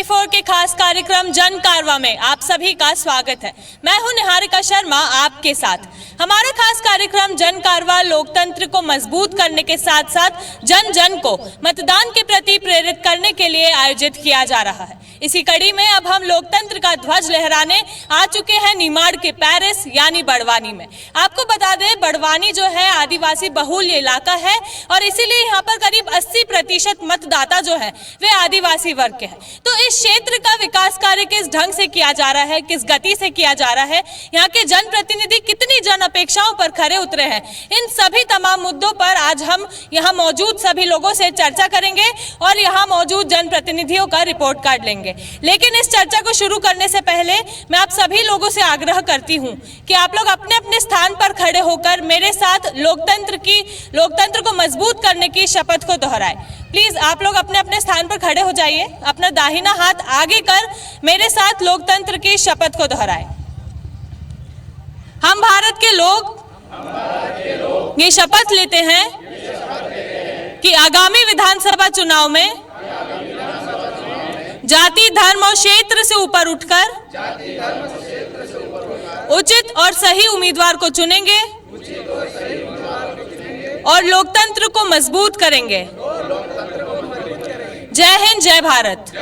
24 के खास कार्यक्रम जन कारवां में आप सभी का स्वागत है। मैं हूं निहारिका शर्मा आपके साथ। हमारा खास कार्यक्रम जन कारवां लोकतंत्र को मजबूत करने के साथ साथ जन जन को मतदान के प्रति प्रेरित करने के लिए आयोजित किया जा रहा है। इसी कड़ी में अब हम लोकतंत्र का ध्वज लहराने आ चुके हैं निमाड़ के पेरिस यानी बड़वानी में। आपको बता दें, बड़वानी जो है आदिवासी बहुल इलाका है और इसीलिए यहाँ पर करीब 80% मतदाता जो है वे आदिवासी वर्ग के हैं। तो इस क्षेत्र का विकास कार्य किस ढंग से किया जा रहा है, किस गति से किया जा रहा है, यहाँ के जनप्रतिनिधि कितनी जन अपेक्षाओं पर खरे उतरे हैं, इन सभी तमाम मुद्दों पर आज हम यहाँ मौजूद सभी लोगों से चर्चा करेंगे और यहाँ मौजूद जनप्रतिनिधियों का रिपोर्ट कार्ड लेंगे। लेकिन इस चर्चा को शुरू करने से पहले मैं आप सभी लोगों से आग्रह करती हूं कि आप लोग अपने अपने स्थान पर खड़े होकर मेरे साथ लोकतंत्र को मजबूत करने की शपथ को दोहराएं। प्लीज आप लोग अपने अपने स्थान पर खड़े हो जाइए, अपना दाहिना हाथ आगे कर मेरे साथ लोकतंत्र की शपथ को दोहराएं। हम भारत के लोग ये शपथ लेते हैं कि आगामी विधानसभा चुनाव में जाति, धर्म और क्षेत्र से ऊपर उठकर उचित और सही उम्मीदवार को चुनेंगे और लोकतंत्र को मजबूत करेंगे। जय हिंद, जय भारत।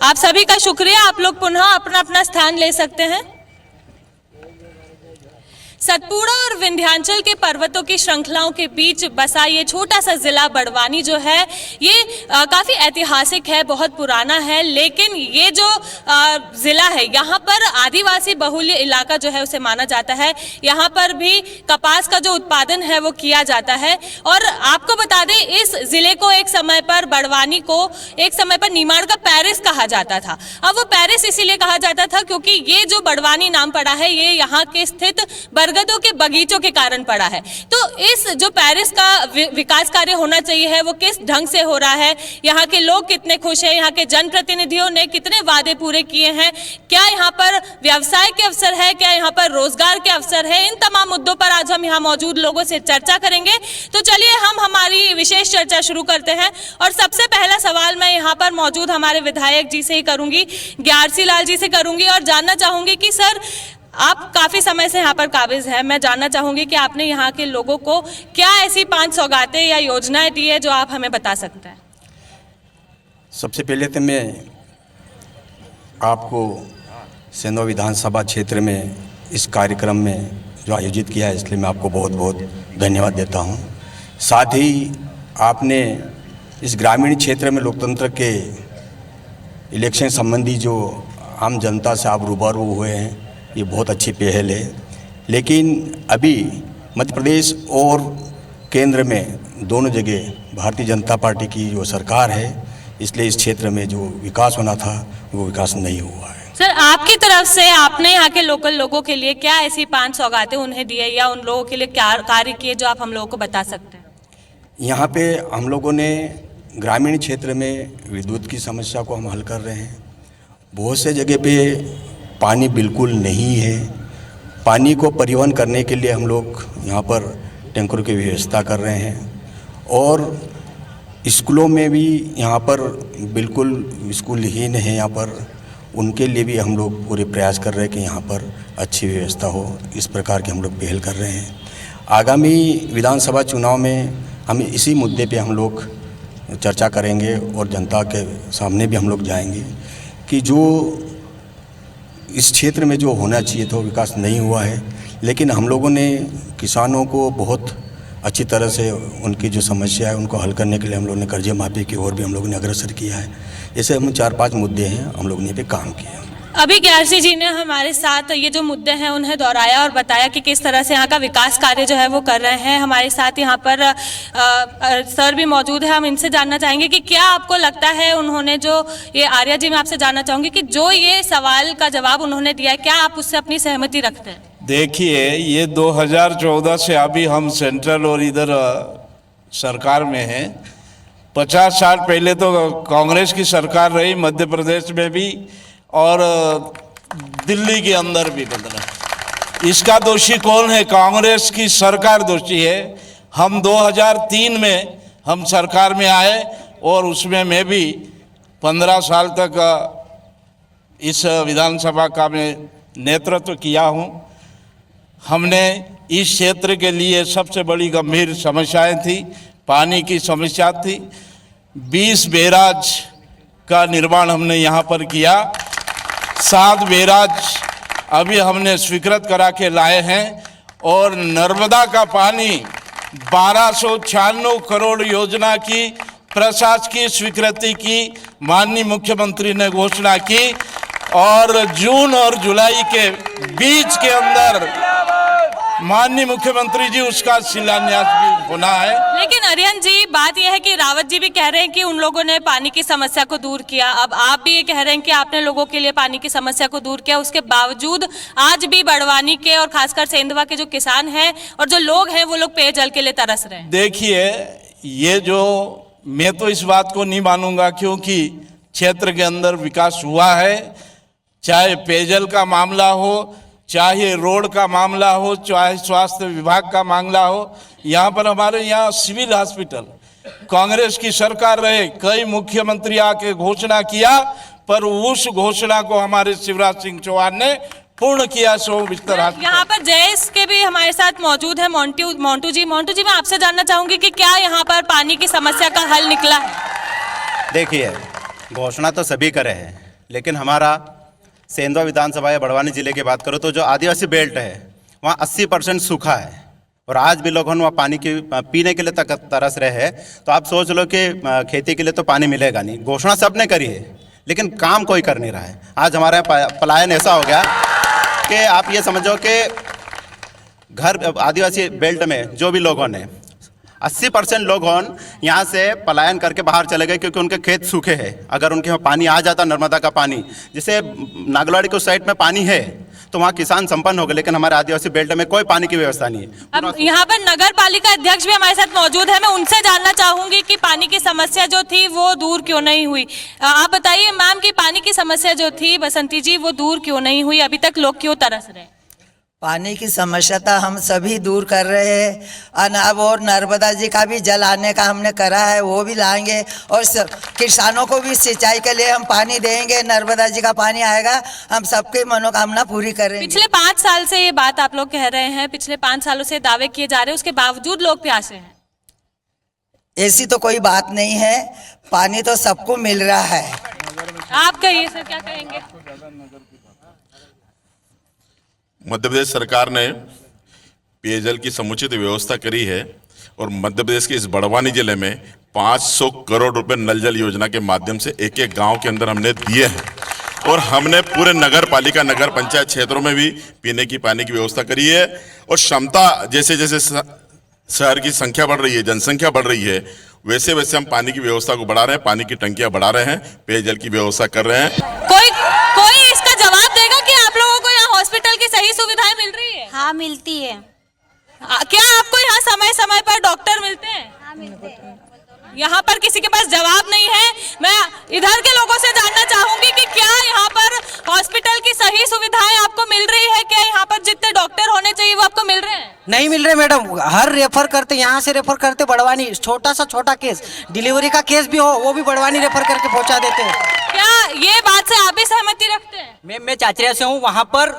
आप सभी का शुक्रिया। आप लोग पुनः अपना अपना स्थान ले सकते हैं। सतपुड़ा और विंध्याचल के पर्वतों की श्रृंखलाओं के बीच बसा ये छोटा सा जिला बड़वानी जो है ये काफ़ी ऐतिहासिक है, बहुत पुराना है। लेकिन ये जो ज़िला है यहाँ पर आदिवासी बहुल्य इलाका जो है उसे माना जाता है। यहाँ पर भी कपास का जो उत्पादन है वो किया जाता है। और आपको बता दें, इस ज़िले को एक समय पर बड़वानी को एक समय पर निमाड़ का पेरिस कहा जाता था। अब वो पेरिस इसीलिए कहा जाता था क्योंकि ये जो बड़वानी नाम पड़ा है ये यहाँ के स्थित बरगदों के बगीचों के कारण पड़ा है। तो इस जो पेरिस का विकास कार्य होना चाहिए है वो किस ढंग से हो रहा है, यहाँ के लोग कितने खुश हैं, यहाँ के जनप्रतिनिधियों ने कितने वादे पूरे किए हैं, क्या यहाँ पर व्यवसाय के अवसर है, क्या यहाँ पर रोजगार के अवसर है, इन तमाम मुद्दों पर आज हम यहाँ मौजूद लोगों से चर्चा करेंगे। तो चलिए हम हमारी विशेष चर्चा शुरू करते हैं। और सबसे पहला सवाल मैं यहाँ पर मौजूद हमारे विधायक जी से ही करूंगी, ग्यारसी लाल जी से करूंगी और जानना चाहूंगी कि सर, आप काफ़ी समय से यहाँ पर काबिज हैं। मैं जानना चाहूँगी कि आपने यहाँ के लोगों को क्या ऐसी 5 सौगातें या योजनाएं दी है जो आप हमें बता सकते हैं। सबसे पहले तो मैं आपको सेंधवा विधानसभा क्षेत्र में इस कार्यक्रम में जो आयोजित किया है इसलिए मैं आपको बहुत बहुत धन्यवाद देता हूँ। साथ ही आपने इस ग्रामीण क्षेत्र में लोकतंत्र के इलेक्शन संबंधी जो आम जनता से आप रूबरू हुए हैं ये बहुत अच्छी पहल है। लेकिन अभी मध्य प्रदेश और केंद्र में दोनों जगह भारतीय जनता पार्टी की जो सरकार है इसलिए इस क्षेत्र में जो विकास होना था वो विकास नहीं हुआ है। सर, आपकी तरफ से आपने यहाँ के लोकल लोगों के लिए क्या ऐसी 5 सौगातें उन्हें दी है या उन लोगों के लिए क्या कार्य किए जो आप हम लोगों को बता सकते हैं। यहाँ पे हम लोगों ने ग्रामीण क्षेत्र में विद्युत की समस्या को हम हल कर रहे हैं। बहुत से जगह पे पानी बिल्कुल नहीं है। पानी को परिवहन करने के लिए हम लोग यहाँ पर टैंकरों की व्यवस्था कर रहे हैं और स्कूलों में भी यहाँ पर बिल्कुल स्कूलहीन है, यहाँ पर उनके लिए भी हम लोग पूरे प्रयास कर रहे हैं कि यहाँ पर अच्छी व्यवस्था हो। इस प्रकार की हम लोग पहल कर रहे हैं। आगामी विधानसभा चुनाव में हम इसी मुद्दे पे हम लोग चर्चा करेंगे और जनता के सामने भी हम लोग जाएंगे कि जो इस क्षेत्र में जो होना चाहिए था विकास नहीं हुआ है। लेकिन हम लोगों ने किसानों को बहुत अच्छी तरह से उनकी जो समस्या है उनको हल करने के लिए हम लोगों ने कर्जे माफी की ओर भी हम लोगों ने अग्रसर किया है। ऐसे हम 4-5 मुद्दे हैं हम लोगों ने पे काम किया। अभी ग्यारसी जी ने हमारे साथ ये जो मुद्दे हैं उन्हें दोहराया और बताया कि किस तरह से यहाँ का विकास कार्य जो है वो कर रहे हैं। हमारे साथ यहाँ पर सर भी मौजूद है, हम इनसे जानना चाहेंगे कि क्या आपको लगता है उन्होंने जो ये आर्या जी, मैं आपसे जानना चाहूँगी कि जो ये सवाल का जवाब उन्होंने दिया है क्या आप उससे अपनी सहमति रखते हैं। देखिए, ये 2014 से अभी हम सेंट्रल और इधर सरकार में हैं। 50 साल पहले तो कांग्रेस की सरकार रही मध्य प्रदेश में भी और दिल्ली के अंदर भी बदला। इसका दोषी कौन है? कांग्रेस की सरकार दोषी है। हम 2003 में हम सरकार में आए और उसमें मैं भी 15 साल तक इस विधानसभा का मैं नेतृत्व किया हूँ। हमने इस क्षेत्र के लिए सबसे बड़ी गंभीर समस्याएं थी, पानी की समस्या थी। 20 बैराज का निर्माण हमने यहाँ पर किया। 7 बैराज अभी हमने स्वीकृत करा के लाए हैं और नर्मदा का पानी 1296 करोड़ योजना की प्रशासकीय स्वीकृति की माननीय मुख्यमंत्री ने घोषणा की और जून और जुलाई के बीच के अंदर माननीय मुख्यमंत्री जी उसका शिलान्यास भी होना है। लेकिन अरिहंत जी, बात यह है कि रावत जी भी कह रहे हैं कि उन लोगों ने पानी की समस्या को दूर किया। अब आप भी ये कह रहे हैं कि आपने लोगों के लिए पानी की समस्या को दूर किया, उसके बावजूद आज भी बड़वानी के और खासकर सेंधवा के जो किसान हैं और जो लोग हैं वो लोग पेयजल के लिए तरस रहे हैं। देखिए, ये जो मैं तो इस बात को नहीं मानूंगा, क्योंकि क्षेत्र के अंदर विकास हुआ है, चाहे पेयजल का मामला हो, चाहे रोड का मामला हो, चाहे स्वास्थ्य विभाग का मामला हो। यहाँ पर हमारे यहाँ सिविल हॉस्पिटल कांग्रेस की सरकार रहे, कई मुख्यमंत्री आके घोषणा किया, पर उस घोषणा को हमारे शिवराज सिंह चौहान ने पूर्ण किया। 100 बिस्तर हॉस्पिटल। यहाँ पर जयेश के भी हमारे साथ मौजूद है, मोंटू जी, मैं आपसे जानना चाहूंगी कि क्या यहाँ पर पानी की समस्या का हल निकला है? देखिए, घोषणा तो सभी करे हैं, लेकिन हमारा सेंधवा विधानसभा या बड़वानी जिले की बात करो तो जो आदिवासी बेल्ट है वहाँ 80% सूखा है और आज भी लोग वहाँ पानी की पीने के लिए तक तरस रहे हैं। तो आप सोच लो कि खेती के लिए तो पानी मिलेगा नहीं। घोषणा सबने करी है लेकिन काम कोई कर नहीं रहा है। आज हमारे यहाँ पलायन ऐसा हो गया कि आप ये समझो कि घर आदिवासी बेल्ट में जो भी लोगों ने 80% लोग यहाँ से पलायन करके बाहर चले गए क्योंकि उनके खेत सूखे हैं। अगर उनके यहाँ पानी आ जाता, नर्मदा का पानी, जैसे नागलवाड़ी के उस साइड में पानी है तो वहाँ किसान संपन्न हो गए, लेकिन हमारे आदिवासी बेल्ट में कोई पानी की व्यवस्था नहीं है। अब यहाँ पर नगर पालिका अध्यक्ष भी हमारे साथ मौजूद है, मैं उनसे जानना चाहूंगी कि पानी की समस्या जो थी वो दूर क्यों नहीं हुई। आप बताइए मैम कि पानी की समस्या जो थी बसंती जी वो दूर क्यों नहीं हुई, अभी तक लोग क्यों तरस रहे? पानी की समस्या तो हम सभी दूर कर रहे हैं। अब और नर्मदा जी का भी जल आने का हमने करा है, वो भी लाएंगे और किसानों को भी सिंचाई के लिए हम पानी देंगे। नर्मदा जी का पानी आएगा, हम सबकी मनोकामना पूरी करेंगे। पिछले 5 साल से ये बात आप लोग कह रहे हैं, पिछले 5 सालों से दावे किए जा रहे हैं, उसके बावजूद लोग प्यासे हैं। ऐसी तो कोई बात नहीं है, पानी तो सबको मिल रहा है। आप कहिए सर, क्या कहेंगे? मध्य प्रदेश सरकार ने पेयजल की समुचित व्यवस्था करी है और मध्य प्रदेश के इस बड़वानी जिले में 500 करोड़ रुपए नल जल योजना के माध्यम से एक एक गांव के अंदर हमने दिए हैं और हमने पूरे नगर पालिका, नगर पंचायत क्षेत्रों में भी पीने की पानी की व्यवस्था करी है। और क्षमता जैसे जैसे शहर की संख्या बढ़ रही है, जनसंख्या बढ़ रही है, वैसे वैसे हम पानी की व्यवस्था को बढ़ा रहे हैं, पानी की टंकियां बढ़ा रहे हैं, पेयजल की व्यवस्था कर रहे हैं। कोई इसका जवाब देगा कि आप लोगों को यहाँ हॉस्पिटल की सही सुविधाएं मिल रही है? हाँ, मिलती है। क्या आपको यहाँ समय समय पर डॉक्टर मिलते हैं? हाँ, मिलते हैं। यहाँ पर किसी के पास जवाब नहीं है। मैं इधर के लोगों से जानना चाहूंगी कि क्या यहाँ पर हॉस्पिटल की सही सुविधाएं आपको मिल रही है? क्या यहाँ पर जितने डॉक्टर होने चाहिए वो आपको मिल रहे हैं? नहीं मिल रहे मैडम। हर रेफर करते, यहाँ से रेफर करते बड़वानी, छोटा सा छोटा केस, डिलीवरी का केस भी हो वो भी बड़वानी रेफर करके पहुँचा देते हैं। क्या ये बात से आप भी सहमति रखते हैं? मैं चाचरिया से हूँ। वहाँ पर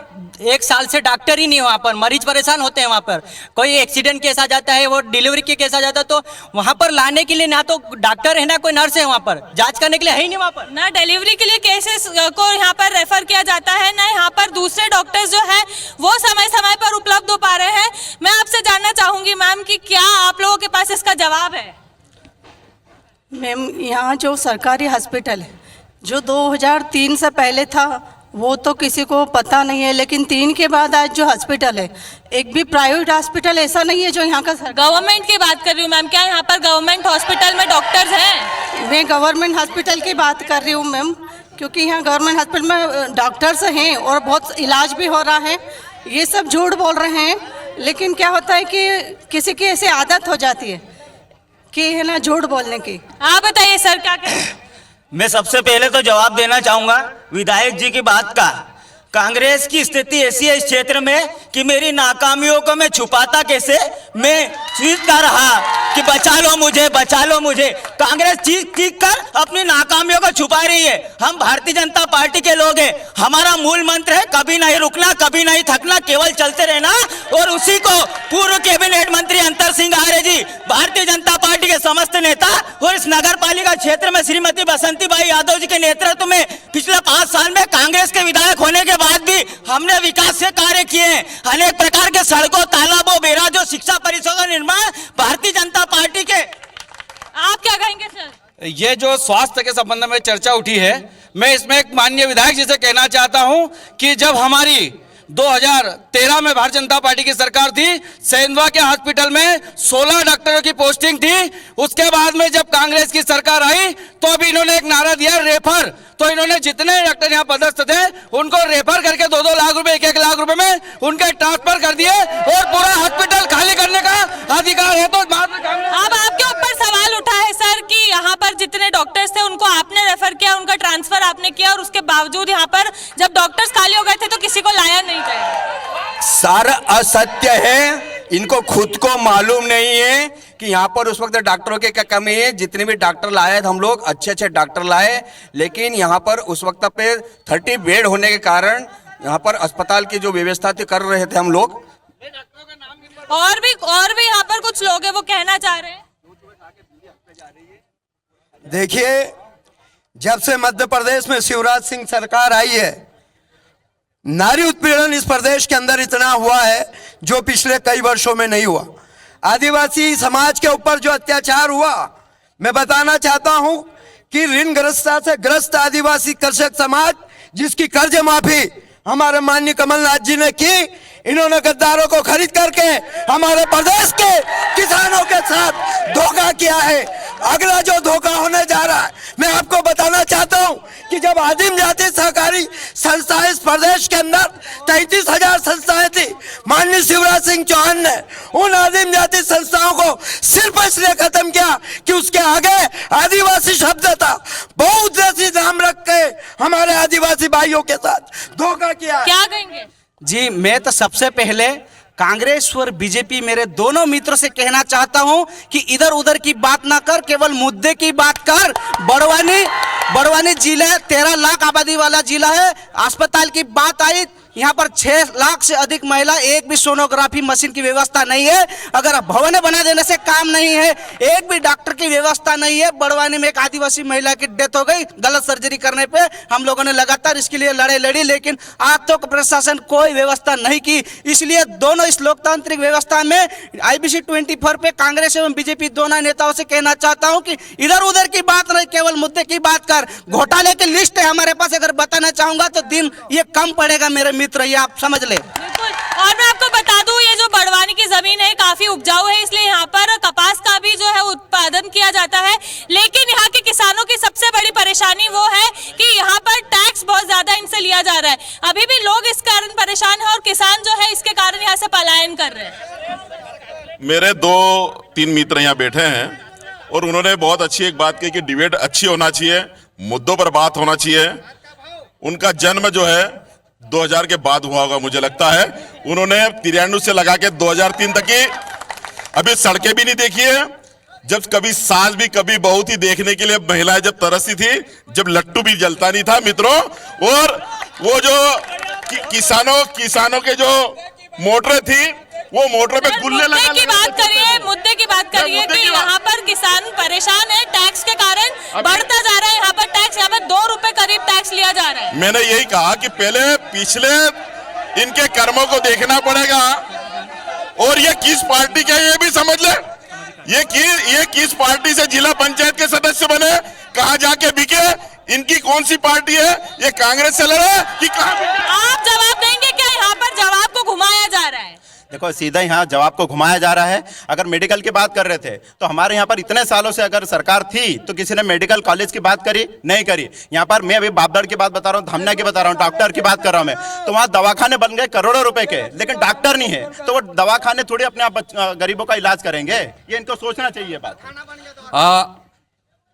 1 साल से डॉक्टर ही नहीं है। वहाँ पर मरीज परेशान होते हैं। वहाँ पर कोई एक्सीडेंट केस आ जाता है, वो डिलीवरी के केस आ जाता है, तो वहाँ पर लाने के लिए ना तो डॉक्टर है ना कोई नर्स है, वहाँ पर जांच करने के लिए है ही नहीं। वहाँ पर ना डिलीवरी के लिए केसेस को यहाँ पर रेफर किया जाता है, ना यहाँ पर दूसरे डॉक्टर्स जो है वो समय समय पर उपलब्ध हो पा रहे हैं। मैं आपसे जानना चाहूंगी मैम कि क्या आप लोगों के पास इसका जवाब है? मैम, यहाँ जो सरकारी हॉस्पिटल है जो 2003 से पहले था वो तो किसी को पता नहीं है, लेकिन 3 के बाद आज जो हॉस्पिटल है, एक भी प्राइवेट हॉस्पिटल ऐसा नहीं है जो यहाँ का गवर्नमेंट की बात कर रही हूँ मैम। क्या यहाँ पर गवर्नमेंट हॉस्पिटल में डॉक्टर्स हैं? मैं गवर्नमेंट हॉस्पिटल की बात कर रही हूँ मैम, क्योंकि यहाँ गवर्नमेंट हॉस्पिटल में डॉक्टर्स हैं और बहुत इलाज भी हो रहा है। ये सब झूठ बोल रहे हैं, लेकिन क्या होता है कि किसी की ऐसी आदत हो जाती है कि है ना झूठ बोलने की। आप बताइए सर, क्या कहें? मैं सबसे पहले तो जवाब देना चाहूँगा विधायक जी की बात का। कांग्रेस की स्थिति ऐसी है इस क्षेत्र में कि मेरी नाकामियों को मैं छुपाता कैसे, मैं जीतता रहा कि बचा लो मुझे। कांग्रेस चीख चीख कर अपनी नाकामियों को छुपा रही है। हम भारतीय जनता पार्टी के लोग हैं, हमारा मूल मंत्र है कभी नहीं रुकना, कभी नहीं थकना, केवल चलते रहना। और उसी को पूर्व कैबिनेट मंत्री अंतर सिंह आर्य जी, भारतीय जनता पार्टी के समस्त नेता और इस नगर पालिका क्षेत्र में श्रीमती बसंतीबाई यादव जी के नेतृत्व में पिछले 5 साल में कांग्रेस के विधायक होने के बाद भी हमने विकास के कार्य किए हैं। अनेक प्रकार के सड़कों, तालाबों, बैराजों, शिक्षा परिसरों का निर्माण भारतीय जनता पार्टी के। आप क्या कहेंगे सर? ये जो स्वास्थ्य के संबंध में चर्चा उठी है, मैं इसमें एक माननीय विधायक जी से कहना चाहता हूं कि जब हमारी 2013 में भारतीय जनता पार्टी की सरकार थी, सेंधवा के हॉस्पिटल में 16 डॉक्टरों की पोस्टिंग थी। उसके बाद में जब कांग्रेस की सरकार आई तो अभी इन्होंने एक नारा दिया रेफर, तो इन्होंने जितने डॉक्टर यहाँ पदस्थ थे उनको रेफर करके 2-2 लाख रुपए, 1-1 लाख रुपए में उनके ट्रांसफर कर दिए और पूरा हॉस्पिटल खाली करने का अधिकार है। तो अब आपके ऊपर सवाल उठा है सर कि यहाँ पर जितने डॉक्टर्स थे उनको आपने रेफर किया, उनका ट्रांसफर आपने किया, और उसके बावजूद यहाँ पर जब डॉक्टर्स खाली हो गए थे तो किसी को लाया नहीं गया। सारा असत्य है, इनको खुद को मालूम नहीं है कि यहाँ पर उस वक्त डॉक्टरों की क्या कमी है। जितने भी डॉक्टर लाए हम लोग अच्छे डॉक्टर लाए, लेकिन यहाँ पर उस वक्त पे 30 बेड होने के कारण यहाँ पर अस्पताल की जो व्यवस्था थी कर रहे थे हम लोग। और भी यहाँ पर कुछ लोग हैं वो कहना चाह रहे हैं। देखिए, जब से मध्य प्रदेश में शिवराज सिंह सरकार आई है, नारी उत्पीड़न इस प्रदेश के अंदर इतना हुआ है जो पिछले कई वर्षों में नहीं हुआ। आदिवासी समाज के ऊपर जो अत्याचार हुआ, मैं बताना चाहता हूं कि ऋणग्रस्तता से ग्रस्त आदिवासी कृषक समाज, जिसकी कर्ज माफी हमारे माननीय कमलनाथ जी ने की, इन्होंने गद्दारों को खरीद करके हमारे प्रदेश के किसानों के साथ धोखा किया है। अगला जो धोखा होने जा रहा है, मैं आपको बताना चाहता हूं कि जब आदिम जाति सहकारी संस्थाएं इस प्रदेश के अंदर 33,000 संस्थाएं थी, माननीय शिवराज सिंह चौहान ने उन आदिम जाति संस्थाओं को सिर्फ इसलिए खत्म किया कि उसके आगे आदिवासी शब्द था। बहुत जैसी नाम रख के हमारे आदिवासी भाइयों के साथ धोखा किया। क्या कहेंगे जी? मैं तो सबसे पहले कांग्रेस और बीजेपी मेरे दोनों मित्रों से कहना चाहता हूं कि इधर उधर की बात ना कर, केवल मुद्दे की बात कर। बड़वानी जिला 13 लाख आबादी वाला जिला है। अस्पताल की बात आई, यहाँ पर 6 लाख से अधिक महिला, एक भी सोनोग्राफी मशीन की व्यवस्था नहीं है। अगर भवन बना देने से काम नहीं है, एक भी डॉक्टर की व्यवस्था नहीं है। बड़वानी में एक आदिवासी महिला की डेथ हो गई गलत सर्जरी करने पे। हम लोगों ने लगातार इसके लिए लड़ी, लेकिन आज तक प्रशासन कोई व्यवस्था नहीं की। इसलिए दोनों इस लोकतांत्रिक व्यवस्था में IBC 24 पे कांग्रेस एवं बीजेपी दोनों नेताओं से कहना चाहता हूँ कि इधर उधर की बात नहीं, केवल मुद्दे की बात कर। घोटाले की लिस्ट है हमारे पास, अगर बताना चाहूंगा तो दिन ये कम पड़ेगा मेरे मित्र, ये आप समझ ले। बिल्कुल। और मैं आपको बता दूं, ये जो बड़वानी की जमीन है काफी उपजाऊ है, इसलिए यहाँ पर कपास का भी जो है उत्पादन किया जाता है। लेकिन यहाँ के किसानों की सबसे बड़ी परेशानी वो है कि यहाँ पर टैक्स बहुत ज्यादा इनसे लिया जा रहा है। अभी भी लोग इस कारण परेशान है और किसान जो है इसके कारण यहाँ से पलायन कर रहे हैं। मेरे 2-3 मित्र यहाँ बैठे हैं और उन्होंने बहुत अच्छी एक बात कही कि डिबेट अच्छी होना चाहिए, मुद्दों पर बात होना चाहिए। उनका जन्म जो है 2000 के बाद हुआ होगा मुझे लगता है। उन्होंने 93 से लगा के 2003 तक की अभी सड़कें भी नहीं देखी है। जब कभी सास भी कभी बहुत ही देखने के लिए महिलाएं जब तरसती थी, जब लट्टू भी जलता नहीं था मित्रों। और वो जो किसानों के जो मोटरें थी, वो मोटर पे गुल्ले लगा मुद्दे की बात करिए कि यहाँ पर किसान परेशान है, टैक्स के कारण बढ़ता जा रहा है। यहाँ पर टैक्स, यहाँ पर 2 रुपए करीब टैक्स लिया जा रहा है। मैंने यही कहा कि पहले पिछले इनके कर्मों को देखना पड़ेगा और ये किस पार्टी के, ये भी समझ ले। ये किस पार्टी से जिला पंचायत के सदस्य बने, कहाँ जाके बिके, इनकी कौन सी पार्टी है, ये कांग्रेस से लड़े कि कहाँ? आप जवाब देंगे क्या? यहाँ पर जवाब को घुमाया जा रहा है। देखो, सीधा यहाँ जवाब को घुमाया जा रहा है। अगर मेडिकल की बात कर रहे थे तो हमारे यहाँ पर इतने सालों से अगर सरकार थी तो किसी ने मेडिकल कॉलेज की बात करी? नहीं करी। यहाँ पर मैं अभी बापदड़ की बात बता रहा हूँ, धामना की बता रहा हूँ, डॉक्टर की बात कर रहा हूँ मैं। तो वहाँ दवाखाने बन गए करोड़ों रुपए के, लेकिन डॉक्टर नहीं है। तो वो दवाखाने थोड़ी अपने आप गरीबों का इलाज करेंगे? ये इनको सोचना चाहिए बात।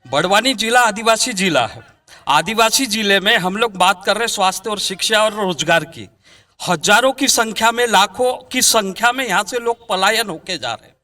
बड़वानी जिला आदिवासी जिला है। आदिवासी जिले में हम लोग बात कर रहे हैं स्वास्थ्य और शिक्षा और रोजगार की। हजारों की संख्या में, लाखों की संख्या में यहाँ से लोग पलायन होके जा रहे हैं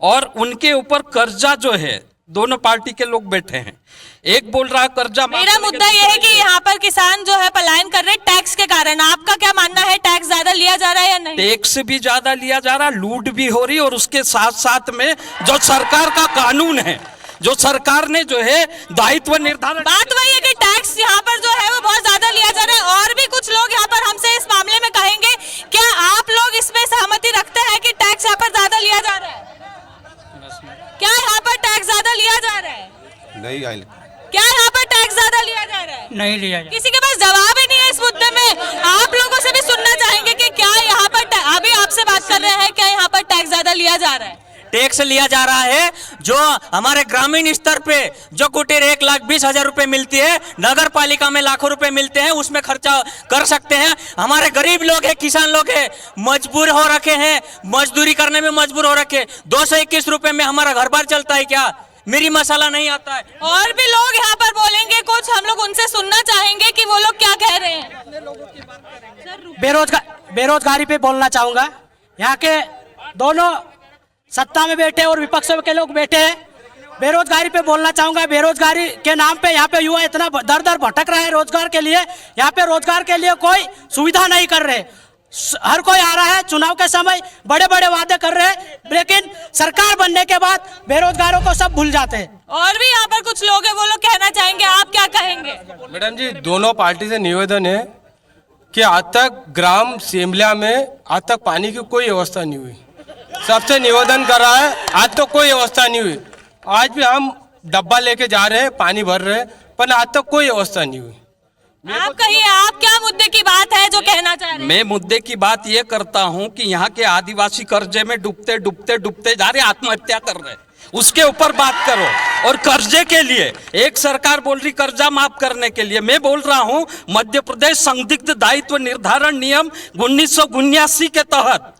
और उनके ऊपर कर्जा जो है दोनों पार्टी के लोग बैठे हैं। एक बोल रहा है कर्जा माफ मेरा करेंगे, मुद्दा ये है कि यहाँ पर किसान जो है पलायन कर रहे हैं टैक्स के कारण। आपका क्या मानना है, टैक्स ज्यादा लिया जा रहा है या नहीं? टैक्स भी ज्यादा लिया जा रहा, लूट भी हो रही, और उसके साथ साथ में जो सरकार का कानून है, जो सरकार ने जो है दायित्व निर्धारण, बात वही है कि टैक्स यहाँ पर जो है वो बहुत ज्यादा लिया जा रहा है। और भी कुछ लोग यहाँ पर हमसे इस मामले में कहेंगे, क्या आप लोग इसमें सहमति रखते हैं कि टैक्स यहाँ पर ज्यादा लिया जा रहा है? क्या यहाँ पर टैक्स ज्यादा लिया जा रहा है? नहीं गाइल क्या यहाँ पर टैक्स ज्यादा लिया जा रहा है? नहीं लिया जा किसी के पास जवाब ही नहीं है इस मुद्दे में। आप लोगों से भी सुनना चाहेंगे कि क्या यहाँ पर अभी आपसे बात कर रहे हैं, क्या यहाँ पर टैक्स ज्यादा लिया जा रहा है? टैक्स लिया जा रहा है। जो हमारे ग्रामीण स्तर पे जो कुटीर 1,20,000 रुपए मिलती है, नगर पालिका में लाखों रुपए मिलते हैं, उसमें खर्चा कर सकते हैं। हमारे गरीब लोग हैं, किसान लोग हैं, मजबूर हो रखे हैं, मजदूरी करने में मजबूर हो रखे। 221 रुपए में हमारा घर बार चलता है क्या? मेरी मसाला नहीं आता है। और भी लोग यहाँ पर बोलेंगे कुछ, हम लोग उनसे सुनना चाहेंगे कि वो लोग क्या कह रहे हैं। बेरोजगारी पे बोलना चाहूंगा। यहाँ के दोनों सत्ता में बैठे और विपक्ष के लोग बैठे हैं। बेरोजगारी पे बोलना चाहूंगा। बेरोजगारी के नाम पे यहाँ पे युवा इतना दर दर भटक रहा है रोजगार के लिए। यहाँ पे रोजगार के लिए कोई सुविधा नहीं कर रहे। हर कोई आ रहा है चुनाव के समय, बड़े बड़े वादे कर रहे हैं, लेकिन सरकार बनने के बाद बेरोजगारों को सब भूल जाते हैं। और भी यहाँ पर कुछ लोग हैं, वो लोग कहना चाहेंगे, आप क्या कहेंगे? मैडम जी, दोनों पार्टी से निवेदन है कि आज तक ग्राम सिमला में आज तक पानी की कोई व्यवस्था नहीं हुई। सबसे निवेदन कर रहा है, आज तो कोई व्यवस्था नहीं हुई। आज भी हम डब्बा लेके जा रहे हैं, पानी भर रहे हैं, पर आज तक कोई व्यवस्था नहीं हुई। आप कहिए, आप क्या मुद्दे की बात है जो कहना चाह रहे हैं? मैं मुद्दे की बात ये करता हूं कि यहाँ के आदिवासी कर्जे में डूबते डूबते डूबते जा रहे, आत्महत्या कर रहे, उसके ऊपर बात करो। और कर्जे के लिए एक सरकार बोल रही कर्जा माफ करने के लिए, मैं बोल रहा हूं मध्य प्रदेश संदिग्ध दायित्व निर्धारण नियम 1979 के तहत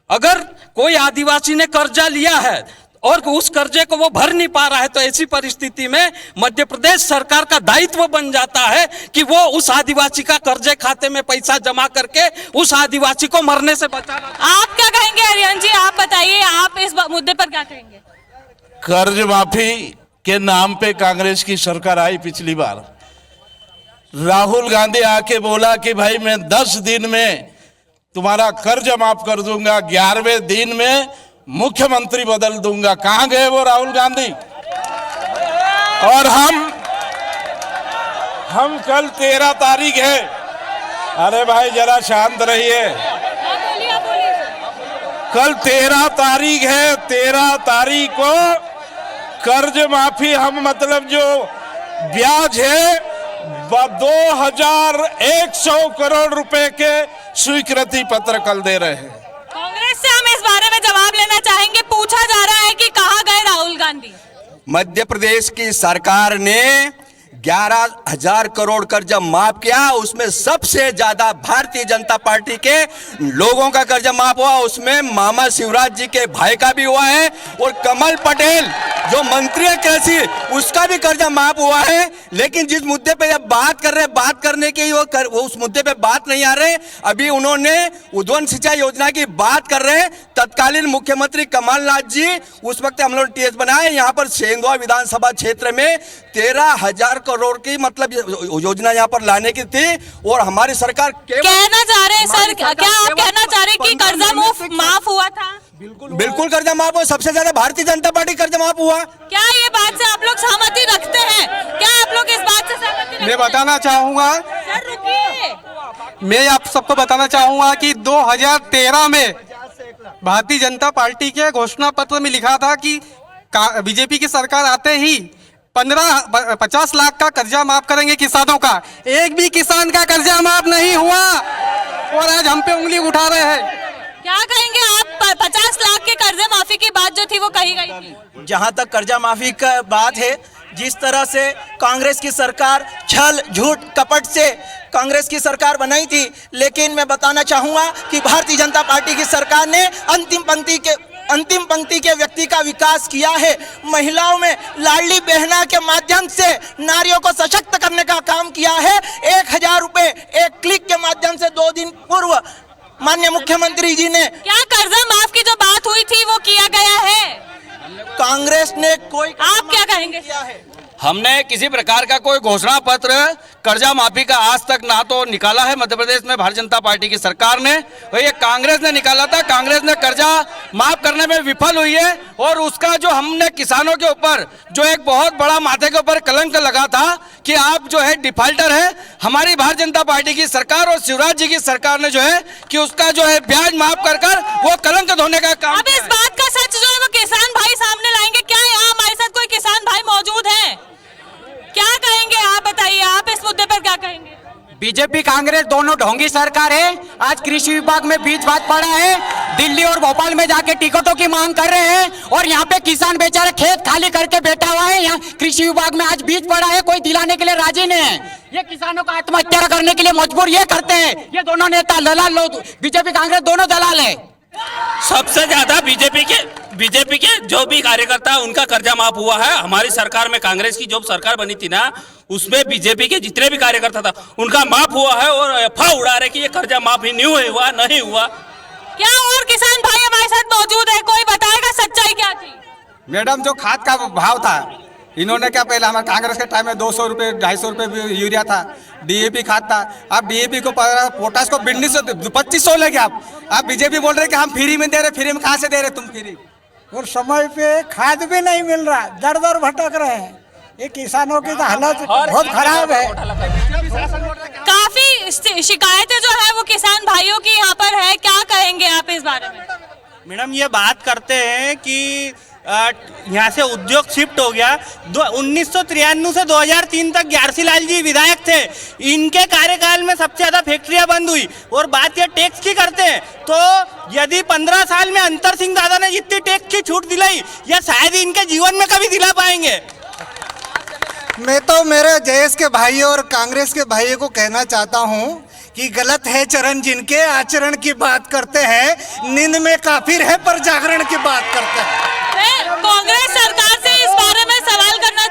अगर कोई आदिवासी ने कर्जा लिया है और उस कर्जे को वो भर नहीं पा रहा है, तो ऐसी परिस्थिति में मध्य प्रदेश सरकार का दायित्व बन जाता है कि वो उस आदिवासी का कर्जे खाते में पैसा जमा करके उस आदिवासी को मरने से बचाना। आप क्या कहेंगे आर्यन जी, आप बताइए, आप इस मुद्दे पर क्या कहेंगे? कर्ज माफी के नाम पे कांग्रेस की सरकार आई पिछली बार। राहुल गांधी आके बोला कि भाई मैं 10 दिन में तुम्हारा कर्ज माफ कर दूंगा, 11वें दिन में मुख्यमंत्री बदल दूंगा। कहां गए वो राहुल गांधी? और हम कल 13 तारीख है। अरे भाई जरा शांत रहिए। कल 13 तारीख है, 13 तारीख को कर्ज माफी हम मतलब जो ब्याज है 2100 करोड़ रुपए के स्वीकृति पत्र कल दे रहे हैं। कांग्रेस से हम इस बारे में जवाब लेना चाहेंगे। पूछा जा रहा है कि कहां गए राहुल गांधी? मध्य प्रदेश की सरकार ने 11,000 करोड़ कर्जा माफ किया। उसमें सबसे ज्यादा भारतीय जनता पार्टी के लोगों का कर्जा माफ हुआ। उसमें मामा शिवराज जी के भाई का भी हुआ है और कमल पटेल जो मंत्री है कृषि, उसका भी कर्जा माफ हुआ है। लेकिन जिस मुद्दे पे अब बात कर रहे हैं, बात करने के वो उस मुद्दे पे बात नहीं आ रहे। अभी उन्होंने उद्वन सिंचाई योजना की बात कर रहे हैं। तत्कालीन मुख्यमंत्री कमलनाथ जी उस वक्त हम लोग टीएस बनाए। यहाँ पर सेंधवा विधानसभा क्षेत्र में 13,000 करोड़ की मतलब योजना यहाँ पर लाने की थी और हमारी सरकार कहना चाह रहे हैं सर, क्या आप कहना चाह रहे हैं कि कर्जा माफ हुआ था? बिल्कुल कर्जा माफ हुआ। सबसे ज्यादा भारतीय जनता पार्टी कर्जा माफ हुआ। क्या ये बात से आप लोग सहमति रखते हैं? क्या आप लोग इस बात से सहमति रखते हैं? मैं बताना चाहूंगा, सर रुकिए, मैं आप सबको बताना चाहूंगा कि 2013 में भारतीय जनता पार्टी के घोषणा पत्र में लिखा था कि बीजेपी की सरकार आते ही 50 लाख का कर्जा माफ करेंगे किसानों का। एक भी किसान का कर्जा माफ नहीं हुआ और आज हम पे उंगली उठा रहे हैं। क्या कहेंगे आप? 50 लाख के कर्जे माफी की बात जो थी वो कही गई थी। जहां तक कर्जा माफी का बात है, जिस तरह से कांग्रेस की सरकार छल झूठ कपट से कांग्रेस की सरकार बनाई थी, लेकिन मैं बताना चाहूंगा कि भारतीय जनता पार्टी की सरकार ने अंतिम पंक्ति के व्यक्ति का विकास किया है। महिलाओं में लाडली बहना के माध्यम से नारियों को सशक्त करने का काम किया है। 1,000 रुपए एक क्लिक के माध्यम से 2 दिन पूर्व माननीय मुख्यमंत्री जी ने क्या कर्जा माफ की जो बात हुई थी वो किया गया है? कहेंगे सर? हमने किसी प्रकार का कोई घोषणा पत्र कर्जा माफी का आज तक ना तो निकाला है मध्य प्रदेश में भारतीय जनता पार्टी की सरकार ने, और ये कांग्रेस ने निकाला था। कांग्रेस ने कर्जा माफ करने में विफल हुई है, और उसका जो हमने किसानों के ऊपर जो एक बहुत बड़ा माथे के ऊपर कलंक लगा था कि आप जो है डिफाल्टर है, हमारी भारतीय जनता पार्टी की सरकार और शिवराज जी की सरकार ने जो है कि उसका जो है ब्याज माफ कर कर वो कलंक धोने का काम अब इस बात का सच जो है वो किसान भाई सामने लाएंगे। क्या यहाँ हमारे साथ कोई किसान भाई मौजूद है? क्या कहेंगे आप बताइए, आप इस मुद्दे पर क्या कहेंगे? बीजेपी कांग्रेस दोनों ढोंगी सरकार है। आज कृषि विभाग में बीच बात पड़ा है, दिल्ली और भोपाल में जाके टिकटों की मांग कर रहे हैं, और यहाँ पे किसान बेचारे खेत खाली करके बैठा हुआ है। यहाँ कृषि विभाग में आज बीच पड़ा है, कोई दिलाने के लिए राजी नहीं है। ये किसानों को आत्महत्या करने के लिए मजबूर ये करते हैं। ये दोनों नेता दलाल लोग, बीजेपी कांग्रेस दोनों दलाल है। सबसे ज्यादा बीजेपी के जो भी कार्यकर्ता उनका कर्जा माफ हुआ है। हमारी सरकार में, कांग्रेस की जो सरकार बनी थी ना, उसमें बीजेपी के जितने भी कार्यकर्ता था उनका माफ हुआ है, और अफवाह उड़ा रहे कि ये कर्जा माफ ही नहीं हुआ। क्या और किसान भाई हमारे साथ मौजूद है? कोई बताएगा सच्चाई क्या थी? मैडम, जो खाद का भाव था, इन्होंने क्या पहले हमारे कांग्रेस के टाइम में 200 रुपये 250 रुपये यूरिया था, डीएपी खाद था। अब डीएपी को पोटास को 2500 ले गए आप बीजेपी बोल रहे कि हम फ्री में दे रहे। फ्री में कहाँ से दे रहे तुम फ्री? और समय पे खाद भी नहीं मिल रहा, दर दर भटक रहे हैं। ये किसानों की तो हालत बहुत खराब है। काफी शिकायतें जो है वो किसान भाइयों की यहाँ पर है। क्या कहेंगे आप इस बारे में? मैडम, ये बात करते हैं कि यहाँ से उद्योग शिफ्ट हो गया। 1993 से 2003 तक ग्यारसी लाल जी विधायक थे, इनके कार्यकाल में सबसे ज्यादा फैक्ट्रियां बंद हुई। और बात ये टैक्स की करते हैं, तो यदि 15 साल में अंतर सिंह दादा ने जितनी टैक्स की छूट दिलाई, या शायद ही इनके जीवन में कभी दिला पाएंगे। मैं तो मेरे जयेश के भाई और कांग्रेस के भाइयों को कहना चाहता हूं कि गलत है चरण जिनके, आचरण की बात करते हैं, नींद में काफिर है पर जागरण की बात करते हैं। मैं कांग्रेस सरकार से इस बारे में सवाल करना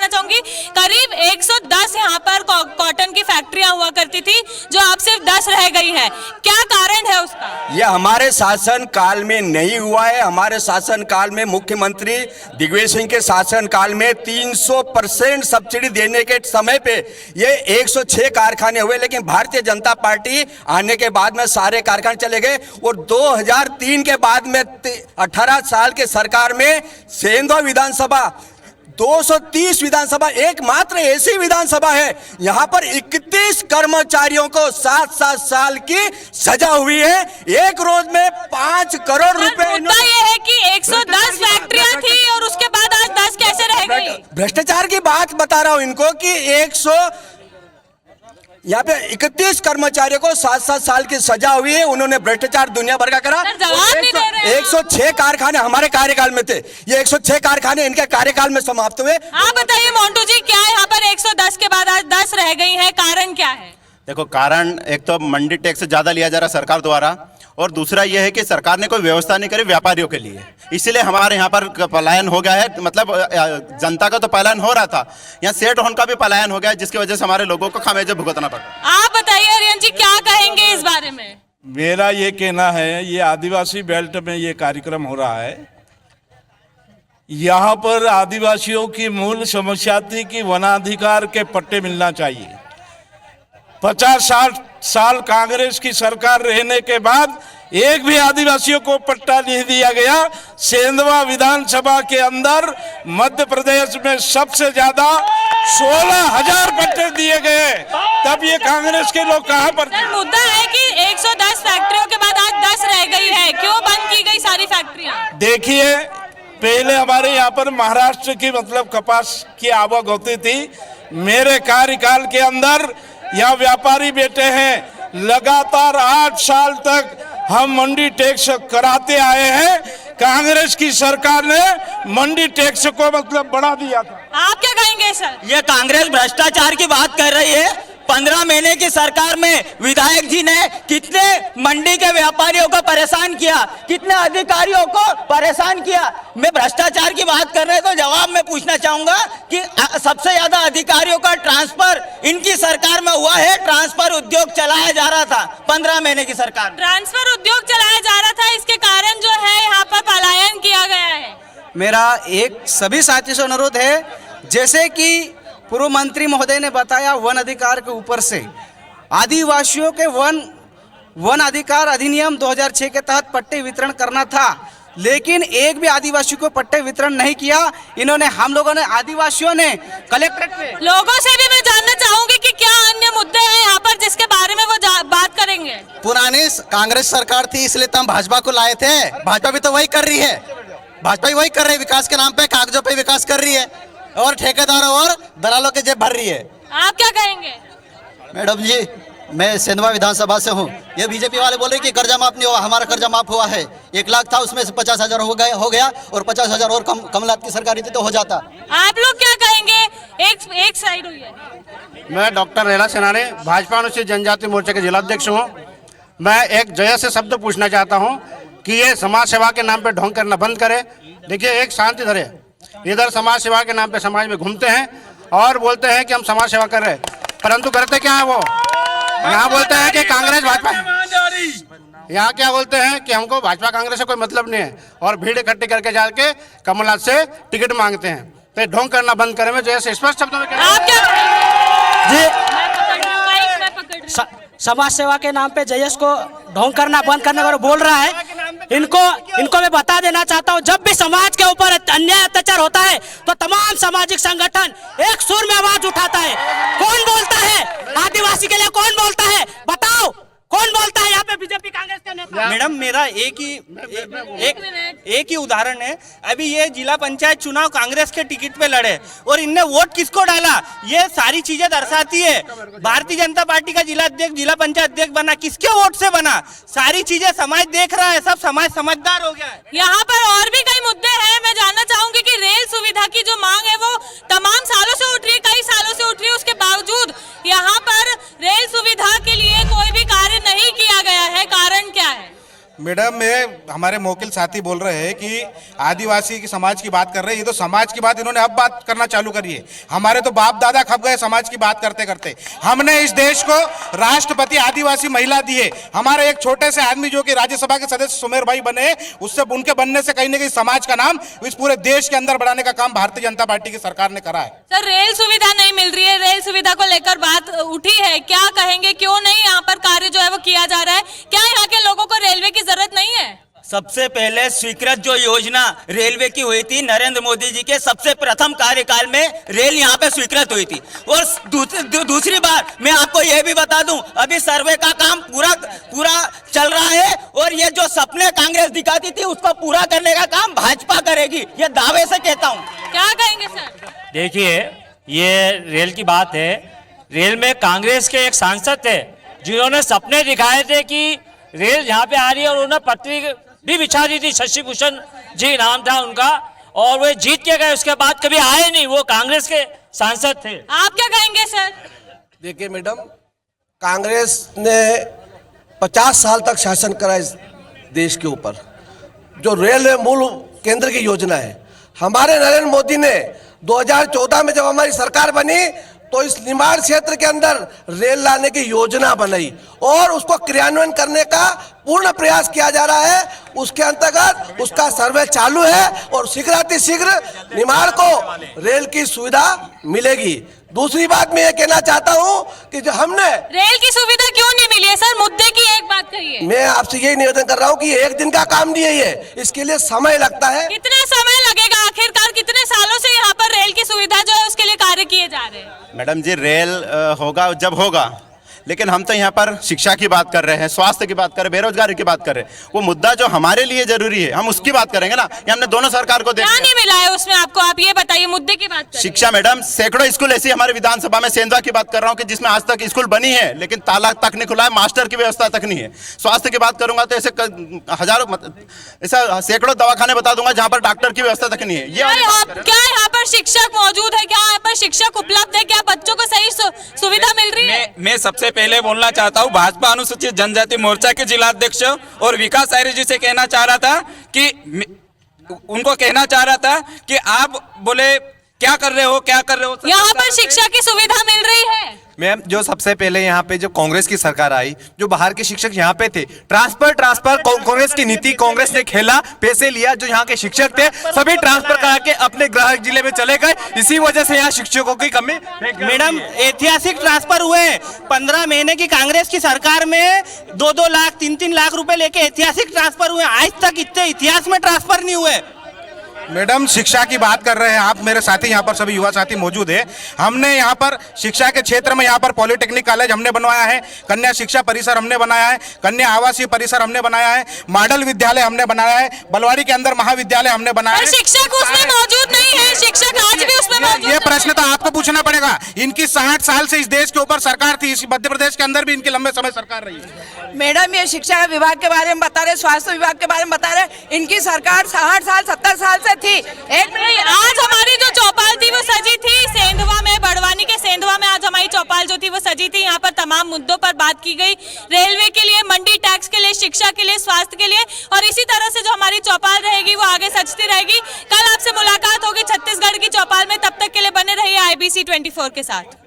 चाहूंगी। करीब 110 यहाँ पर कॉटन की फैक्ट्रियां हुआ करती थी, जो अब सिर्फ 10 रह गई है। क्या कारण है उसका? ये हमारे शासन काल में नहीं हुआ है। हमारे शासन काल में मुख्यमंत्री दिग्विजय सिंह के शासन काल में 300% सब्सिडी देने के समय पे ये 106 कारखाने हुए, लेकिन भारतीय जनता पार्टी आने के बाद में सारे कारखाने चले गए। और 2003 के बाद में 18 साल के सरकार में सेंधवा विधानसभा 230 विधानसभा एकमात्र ऐसी विधानसभा है यहाँ पर 31 कर्मचारियों को 7-7 साल की सजा हुई है। एक रोज में 5 करोड़ रुपए। मुद्दा ये है कि 110 फैक्ट्रियां थी और उसके बाद आज 10 कैसे रह गई? भ्रष्टाचार की बात बता रहा हूं इनको कि यहाँ पे 31 कर्मचारियों को 7-7 साल की सजा हुई है। उन्होंने भ्रष्टाचार दुनिया भर का करा। जवाब नहीं दे रहे हैं। 106 कारखाने हमारे कार्यकाल में थे, ये 106 कारखाने इनके कार्यकाल में समाप्त हुए। आप बताइए मोन्टू जी, क्या यहाँ पर 110 के बाद आज 10 रह गई है? कारण क्या है? देखो, कारण एक तो मंडी टैक्स ज़्यादा लिया जा रहा सरकार द्वारा, और दूसरा यह है कि सरकार ने कोई व्यवस्था नहीं करी व्यापारियों के लिए, इसीलिए हमारे यहाँ पर पलायन हो गया है। मतलब जनता का तो पलायन हो रहा था, यहाँ सेठ होने का भी पलायन हो गया है, जिसकी वजह से हमारे लोगों को खामियाजा भुगतना पड़ा। आप बताइए अरियन जी, क्या कहेंगे इस बारे में? मेरा ये कहना है, ये आदिवासी बेल्ट में ये कार्यक्रम हो रहा है। यहाँ पर आदिवासियों की मूल समस्या थी कि वनाधिकार के पट्टे मिलना चाहिए। 50-60 साल कांग्रेस की सरकार रहने के बाद एक भी आदिवासियों को पट्टा नहीं दिया गया। सेंधवा विधानसभा के अंदर मध्य प्रदेश में सबसे ज्यादा 16,000 पट्टे दिए गए, तब ये कांग्रेस के लोग कहां पर? मुद्दा है कि 110 फैक्ट्रियों के बाद आज 10 रह गई है, क्यों बंद की गई सारी फैक्ट्रियां? देखिए, पहले हमारे यहाँ पर महाराष्ट्र की मतलब कपास की आवक होती थी। मेरे कार्यकाल के अंदर यहाँ व्यापारी बैठे हैं, लगातार 8 साल तक हम मंडी टैक्स कराते आए हैं। कांग्रेस की सरकार ने मंडी टैक्स को मतलब बढ़ा दिया था। आप क्या कहेंगे सर? ये कांग्रेस भ्रष्टाचार की बात कर रही है। 15 महीने की सरकार में विधायक जी ने कितने मंडी के व्यापारियों को परेशान किया, कितने अधिकारियों को परेशान किया। मैं भ्रष्टाचार की बात कर रहे तो जवाब में पूछना चाहूंगा कि सबसे ज्यादा अधिकारियों का ट्रांसफर इनकी सरकार में हुआ है। ट्रांसफर उद्योग चलाया जा रहा था 15 महीने की सरकार। ट्रांसफर उद्योग चलाया जा रहा था, इसके कारण जो है यहाँ पर पलायन किया गया है। मेरा एक सभी साथियों से अनुरोध है, जैसे कि पूर्व मंत्री महोदय ने बताया, वन अधिकार के ऊपर से आदिवासियों के वन अधिकार अधिनियम 2006 के तहत पट्टे वितरण करना था, लेकिन एक भी आदिवासी को पट्टे वितरण नहीं किया इन्होंने। हम लोगों ने, आदिवासियों ने कलेक्ट्रेट पे लोगों से भी मैं जानना चाहूंगी कि क्या अन्य मुद्दे हैं यहाँ पर जिसके बारे में वो बात करेंगे। पुरानी कांग्रेस सरकार थी इसलिए तो हम भाजपा को लाए थे। भाजपा भी तो वही कर रही है, भाजपा भी वही कर रही है, विकास के नाम पे कागजों पे विकास कर रही है और ठेकेदारों और दलालों के जेब भर रही है। आप क्या कहेंगे? मैडम जी, मैं सेंधवा विधानसभा से हूँ। ये बीजेपी वाले बोल रहे कि कर्जा माफ नहीं हुआ, हमारा कर्जा माफ हुआ है। 1 लाख था, उसमें से 50,000 हो गया और 50,000 और कमलात की सरकारी थी तो हो जाता। आप लोग क्या कहेंगे? एक साइड हुई है। मैं डॉक्टर रेला सेनानी, भाजपा अनुसूचित जनजाति मोर्चे के जिलाध्यक्ष हूँ। मैं एक जय से शब्द पूछना चाहता हूँ कि ये समाज सेवा के नाम पे ढोंग करना बंद करे। देखिए, एक शांति धरे, इधर समाज सेवा के नाम पे समाज में घूमते हैं और बोलते हैं कि हम समाज सेवा कर रहे हैं, परंतु करते क्या है वो? यहाँ बोलते हैं कि कांग्रेस भाजपा, यहाँ क्या बोलते हैं कि हमको भाजपा कांग्रेस से कोई मतलब नहीं है और भीड़ इकट्ठी करके जाके कमलनाथ से टिकट मांगते हैं। तो ढोंग करना बंद करें। मैं जैसे स्पष्ट शब्दों में आप क्या जी, समाज सेवा के नाम पे जयेश को ढोंग करना बंद करने को बोल रहा है। इनको मैं बता देना चाहता हूँ, जब भी समाज के ऊपर अन्याय अत्याचार होता है तो तमाम सामाजिक संगठन एक सुर में आवाज उठाता है। कौन बोलता है आदिवासी के लिए? कौन बोलता है? बताओ, कौन बोलता है यहाँ पे? बीजेपी कांग्रेस के नेता। मैडम, मेरा एक ही उदाहरण है। अभी ये जिला पंचायत चुनाव कांग्रेस के टिकट पे लड़े और इनने वोट किसको डाला, ये सारी चीजें दर्शाती है। भारतीय जनता पार्टी का जिला अध्यक्ष, जिला पंचायत अध्यक्ष बना, किसके वोट से बना? सारी चीजें समाज देख रहा है, सब समाज समझदार हो गया है। यहाँ पर और भी कई मुद्दे हैं। मैं जानना चाहूंगी कि रेल सुविधा की जो मांग है वो तमाम सालों से उठ रही है, कई सालों से उठ रही है, उसके बावजूद यहाँ पर रेल सुविधा के लिए कोई भी कार्य नहीं किया गया है। कारण क्या है? मैडम, हमारे मोकिल साथी बोल रहे हैं कि आदिवासी की समाज की बात कर रहे हैं। ये तो समाज की बात इन्होंने अब बात करना चालू करी है। हमारे तो बाप दादा खप गए समाज की बात करते करते। हमने इस देश को राष्ट्रपति आदिवासी महिला दी है। हमारे एक छोटे से आदमी जो कि राज्यसभा के सदस्य सुमेर भाई बने, उससे उनके बनने से कहीं ना कहीं समाज का नाम इस पूरे देश के अंदर बढ़ाने का काम भारतीय जनता पार्टी की सरकार ने करा है। सर, रेल सुविधा नहीं मिल रही है, रेल सुविधा को लेकर बात उठी है, क्या कहेंगे? क्यों नहीं यहाँ पर कार्य जो है वो किया जा रहा है? क्या यहाँ के लोगों को रेलवे की जरूरत नहीं है? सबसे पहले स्वीकृत जो योजना रेलवे की हुई थी नरेंद्र मोदी जी के सबसे प्रथम कार्यकाल में रेल यहाँ पे स्वीकृत हुई थी। और दूसरी बात मैं आपको यह भी बता दूं, अभी सर्वे का काम पूरा चल रहा है और ये जो सपने कांग्रेस दिखाती थी उसको पूरा करने का काम भाजपा करेगी, ये दावे से कहता हूँ। क्या कहेंगे सर? देखिए, ये रेल की बात है। रेल में कांग्रेस के एक सांसद थे जिन्होंने सपने दिखाए थे कि रेल यहाँ पे आ रही है और उन्होंने पटरी भी बिछा दी थी। शशि भूषण जी नाम था उनका, और वे जीत के गए, उसके बाद कभी आए नहीं। वो कांग्रेस के सांसद थे। आप क्या कहेंगे सर? देखिए मैडम, कांग्रेस ने 50 साल तक शासन करा इस देश के ऊपर। जो रेल है मूल केंद्र की योजना है। हमारे नरेंद्र मोदी ने 2014 में जब हमारी सरकार बनी तो इस निमाड़ क्षेत्र के अंदर रेल लाने की योजना बनाई और उसको क्रियान्वयन करने का पूर्ण प्रयास किया जा रहा है। उसके अंतर्गत उसका सर्वे चालू है और शीघ्र निमाड़ को रेल की सुविधा मिलेगी। दूसरी बात मैं ये कहना चाहता हूँ कि जो हमने रेल की सुविधा क्यों नहीं मिली है सर? मुद्दे की एक बात कहिए। मैं आपसे यही निवेदन कर रहा हूँ कि एक दिन का काम नहीं है ये, इसके लिए समय लगता है। कितना समय लगेगा? आखिरकार कितने सालों से यहाँ पर रेल की सुविधा जो है उसके लिए कार्य किए जा रहे हैं? मैडम जी, रेल होगा जब होगा, लेकिन हम तो यहाँ पर शिक्षा की बात कर रहे हैं, स्वास्थ्य की बात कर रहे हैं, बेरोजगारी की बात कर रहे हैं। वो मुद्दा जो हमारे लिए जरूरी है हम उसकी बात करेंगे ना। ये हमने दोनों सरकार को क्या नहीं मिला है उसमें आपको? आप ये बताइए, मुद्दे की बात करें। शिक्षा मैडम, सैकड़ों स्कूल ऐसी हमारे विधानसभा में, सेंधवा की बात कर रहा हूँ, कि जिसमें आज तक स्कूल बनी है लेकिन ताला तक नहीं खुला है, मास्टर की व्यवस्था तक नहीं है। स्वास्थ्य की बात करूंगा तो ऐसे हजारों, ऐसा सैकड़ों दवाखाने बता दूंगा जहाँ पर डॉक्टर की व्यवस्था तक नहीं है। क्या यहाँ पर शिक्षक मौजूद है? क्या यहाँ पर शिक्षक उपलब्ध है? क्या बच्चों को सही सुविधा मिल रही है? मैं सबसे पहले बोलना चाहता हूँ, भाजपा अनुसूचित जनजाति मोर्चा के जिलाध्यक्ष और विकास आर्य जी से कहना चाह रहा था कि उनको कहना चाह रहा था कि आप बोले क्या कर रहे हो, क्या कर रहे हो? यहाँ पर शिक्षा की सुविधा मिल रही है? मैम जो सबसे पहले यहाँ पे जो कांग्रेस की सरकार आई, जो बाहर के शिक्षक यहाँ पे थे, ट्रांसफर कांग्रेस की नीति, कांग्रेस ने खेला, पैसे लिया, जो यहाँ के शिक्षक थे सभी ट्रांसफर करा के अपने गृह जिले में चले गए। इसी वजह से यहाँ शिक्षकों की कमी। मैडम ऐतिहासिक ट्रांसफर हुए, 15 महीने की कांग्रेस की सरकार में 2-2 लाख 3-3 लाख रुपए लेके ऐतिहासिक ट्रांसफर हुए। आज तक इतने इतिहास में ट्रांसफर नहीं हुए। मैडम शिक्षा की बात कर रहे हैं आप, मेरे साथी यहाँ पर सभी युवा साथी मौजूद है। हमने यहाँ पर शिक्षा के क्षेत्र में यहाँ पर पॉलिटेक्निक कॉलेज हमने बनवाया है, कन्या शिक्षा परिसर हमने बनाया है, कन्या आवासीय परिसर हमने बनाया है, मॉडल विद्यालय हमने बनाया है, बलवाड़ी के अंदर महाविद्यालय हमने बनाया है। शिक्षक उसमें मौजूद नहीं है, शिक्षक आज भी उसमें मौजूद। ये प्रश्न तो आपको पूछना पड़ेगा। इनकी 60 साल से इस देश के ऊपर सरकार थी, इस मध्य प्रदेश के अंदर भी इनकी लंबे समय सरकार रही है। मैडम ये शिक्षा विभाग के बारे में बता रहे, स्वास्थ्य विभाग के बारे में बता रहे, इनकी सरकार 60 साल 70 साल से थी। आज हमारी जो चौपाल थी वो सजी थी सेंधवा में, बड़वानी के सेंधवा में आज हमारी चौपाल जो थी वो सजी थी। यहाँ पर तमाम मुद्दों पर बात की गई, रेलवे के लिए, मंडी टैक्स के लिए, शिक्षा के लिए, स्वास्थ्य के लिए, और इसी तरह से जो हमारी चौपाल रहेगी वो आगे सजती रहेगी। कल आपसे मुलाकात होगी छत्तीसगढ़ की चौपाल में, तब तक के लिए बने रहिए IBC 24 के साथ।